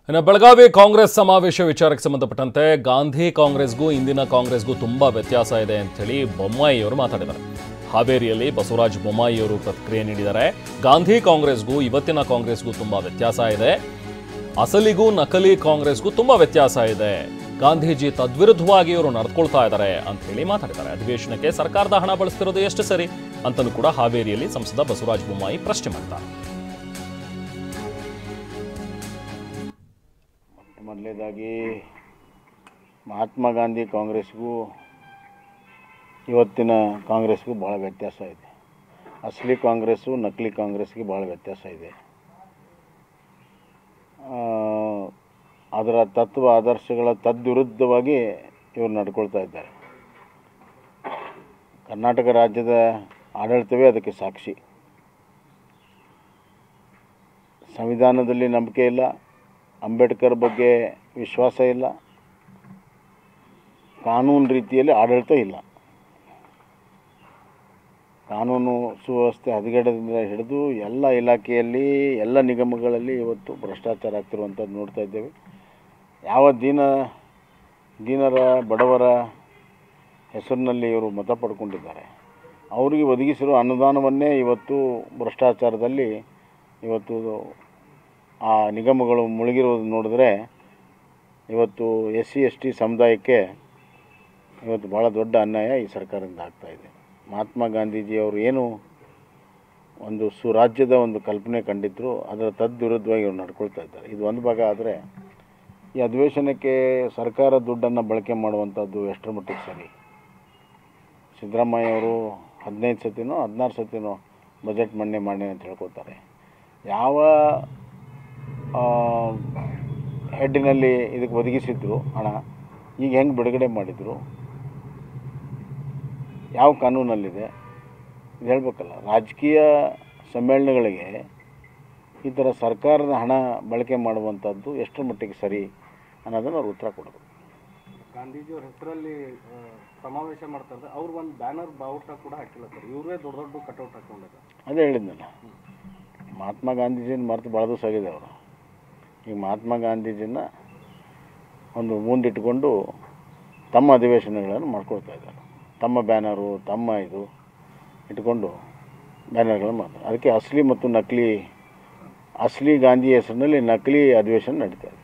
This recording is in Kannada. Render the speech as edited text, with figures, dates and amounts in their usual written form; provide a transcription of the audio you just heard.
ಇನ್ನು ಬೆಳಗಾವಿ ಕಾಂಗ್ರೆಸ್ ಸಮಾವೇಶ ವಿಚಾರಕ್ಕೆ ಸಂಬಂಧಪಟ್ಟಂತೆ ಗಾಂಧಿ ಕಾಂಗ್ರೆಸ್ಗೂ ಇಂದಿನ ಕಾಂಗ್ರೆಸ್ಗೂ ತುಂಬಾ ವ್ಯತ್ಯಾಸ ಇದೆ ಅಂತ ಹೇಳಿ ಬೊಮ್ಮಾಯಿ ಅವರು ಮಾತಾಡಿದ್ದಾರೆ. ಹಾವೇರಿಯಲ್ಲಿ ಬಸವರಾಜ ಬೊಮ್ಮಾಯಿ ಅವರು ಪ್ರತಿಕ್ರಿಯೆ ನೀಡಿದ್ದಾರೆ. ಗಾಂಧಿ ಕಾಂಗ್ರೆಸ್ಗೂ ಇವತ್ತಿನ ಕಾಂಗ್ರೆಸ್ಗೂ ತುಂಬಾ ವ್ಯತ್ಯಾಸ ಇದೆ. ಅಸಲಿಗೂ ನಕಲಿ ಕಾಂಗ್ರೆಸ್ಗೂ ತುಂಬಾ ವ್ಯತ್ಯಾಸ ಇದೆ. ಗಾಂಧೀಜಿ ತದ್ವಿರುದ್ಧವಾಗಿ ಇವರು ನಡೆದುಕೊಳ್ತಾ ಇದ್ದಾರೆ ಅಂತ ಹೇಳಿ ಮಾತಾಡಿದ್ದಾರೆ. ಅಧಿವೇಶನಕ್ಕೆ ಸರ್ಕಾರದ ಹಣ ಬಳಸ್ತಿರೋದು ಎಷ್ಟು ಸರಿ ಅಂತಲೂ ಕೂಡ ಹಾವೇರಿಯಲ್ಲಿ ಸಂಸದ ಬಸವರಾಜ ಬೊಮ್ಮಾಯಿ ಪ್ರಶ್ನೆ ಮಾಡ್ತಾರೆ. ಮೊದಲನೇದಾಗಿ ಮಹಾತ್ಮ ಗಾಂಧಿ ಕಾಂಗ್ರೆಸ್ಗೂ ಇವತ್ತಿನ ಕಾಂಗ್ರೆಸ್ಗೂ ಭಾಳ ವ್ಯತ್ಯಾಸ ಇದೆ. ಅಸಲಿ ಕಾಂಗ್ರೆಸ್ಸು ನಕಲಿ ಕಾಂಗ್ರೆಸ್ಗೆ ಭಾಳ ವ್ಯತ್ಯಾಸ ಇದೆ. ಅದರ ತತ್ವ ಆದರ್ಶಗಳ ತದ್ವಿರುದ್ಧವಾಗಿ ಇವರು ನಡ್ಕೊಳ್ತಾ ಇದ್ದಾರೆ. ಕರ್ನಾಟಕ ರಾಜ್ಯದ ಆಡಳಿತವೇ ಅದಕ್ಕೆ ಸಾಕ್ಷಿ. ಸಂವಿಧಾನದಲ್ಲಿ ನಂಬಿಕೆ ಇಲ್ಲ, ಅಂಬೇಡ್ಕರ್ ಬಗ್ಗೆ ವಿಶ್ವಾಸ ಇಲ್ಲ, ಕಾನೂನು ರೀತಿಯಲ್ಲಿ ಆಡಳಿತ ಇಲ್ಲ. ಕಾನೂನು ಸುವ್ಯವಸ್ಥೆ ಹದಗೆಡದಿಂದ ಹಿಡಿದು ಎಲ್ಲ ಇಲಾಖೆಯಲ್ಲಿ ಎಲ್ಲ ನಿಗಮಗಳಲ್ಲಿ ಇವತ್ತು ಭ್ರಷ್ಟಾಚಾರ ಆಗ್ತಿರುವಂಥದ್ದು ನೋಡ್ತಾ ಇದ್ದೇವೆ. ಯಾವ ದೀನರ ಬಡವರ ಹೆಸರಿನಲ್ಲಿ ಇವರು ಮತ ಪಡ್ಕೊಂಡಿದ್ದಾರೆ. ಅವರಿಗೆ ಒದಗಿಸಿರುವ ಅನುದಾನವನ್ನೇ ಇವತ್ತು ಭ್ರಷ್ಟಾಚಾರದಲ್ಲಿ ಇವತ್ತು ಆ ನಿಗಮಗಳು ಮುಳುಗಿರೋದು ನೋಡಿದ್ರೆ ಇವತ್ತು SC/ST ಸಮುದಾಯಕ್ಕೆ ಇವತ್ತು ಭಾಳ ದೊಡ್ಡ ಅನ್ಯಾಯ ಈ ಸರ್ಕಾರದಿಂದ ಆಗ್ತಾಯಿದೆ. ಮಹಾತ್ಮ ಗಾಂಧೀಜಿಯವರು ಏನು ಒಂದು ಸುರಾಜ್ಯದ ಒಂದು ಕಲ್ಪನೆ ಕಂಡಿದ್ದರು, ಅದರ ತದ್ವಿರುದ್ಧವಾಗಿ ಇವರು ನಡ್ಕೊಳ್ತಾ ಇದ್ದಾರೆ. ಇದು ಒಂದು ಭಾಗ. ಆದರೆ ಈ ಅಧಿವೇಶನಕ್ಕೆ ಸರ್ಕಾರ ದುಡ್ಡನ್ನು ಬಳಕೆ ಮಾಡುವಂಥದ್ದು ಎಷ್ಟರ ಮಟ್ಟಿಗೆ ಸರಿ? ಸಿದ್ದರಾಮಯ್ಯ ಅವರು 15 ಸತಿನೋ 16 ಸತಿನೋ ಬಜೆಟ್ ಮಂಡನೆ ಮಾಡಿ ಅಂತ ಹೇಳ್ಕೊತಾರೆ. ಯಾವ ಹೆಡ್ಡಿನಲ್ಲಿ ಇದಕ್ಕೆ ಒದಗಿಸಿದ್ರು ಹಣ, ಈಗ ಹೆಂಗೆ ಬಿಡುಗಡೆ ಮಾಡಿದರು, ಯಾವ ಕಾನೂನಲ್ಲಿದೆ ಇದು ಹೇಳಬೇಕಲ್ಲ. ರಾಜಕೀಯ ಸಮ್ಮೇಳನಗಳಿಗೆ ಈ ಥರ ಸರ್ಕಾರದ ಹಣ ಬಳಕೆ ಮಾಡುವಂಥದ್ದು ಎಷ್ಟರ ಮಟ್ಟಿಗೆ ಸರಿ ಅನ್ನೋದನ್ನು ಅವ್ರು ಉತ್ತರ ಕೊಡಬೇಕು. ಗಾಂಧೀಜಿಯವ್ರ ಹೆಸರಲ್ಲಿ ಸಮಾವೇಶ ಮಾಡ್ತಾರೆ. ಅವ್ರು ಒಂದು ಬ್ಯಾನರ್ ಬಾವುಟ ಕೂಡ ಹಾಕಿಲ್ಲ ಸರ್. ಇವರೇ ದೊಡ್ಡ ದೊಡ್ಡ ಕಟೌಟ್ ಹಾಕೊಂಡಿದ್ದಾರೆ. ಅದೇ ಹೇಳಿದ್ನಲ್ಲ, ಮಹಾತ್ಮ ಗಾಂಧೀಜಿನ ಮರೆತು ಭಾಳ ದಿವಸ ಆಗಿದೆ ಅವರು. ಈಗ ಮಹಾತ್ಮ ಗಾಂಧೀಜಿನ ಒಂದು ಮುಂದಿಟ್ಟುಕೊಂಡು ತಮ್ಮ ಅಧಿವೇಶನಗಳನ್ನು ಮಾಡ್ಕೊಳ್ತಾ ಇದ್ದಾರೆ. ತಮ್ಮ ಬ್ಯಾನರು, ತಮ್ಮ ಇದು ಇಟ್ಕೊಂಡು ಬ್ಯಾನರ್ಗಳನ್ನು ಮಾಡ್ತಾರೆ. ಅದಕ್ಕೆ ಅಸಲಿ ಮತ್ತು ನಕಲಿ, ಅಸಲಿ ಗಾಂಧಿ ಹೆಸರಿನಲ್ಲಿ ನಕಲಿ ಅಧಿವೇಶನ ನಡೀತಾ ಇದೆ.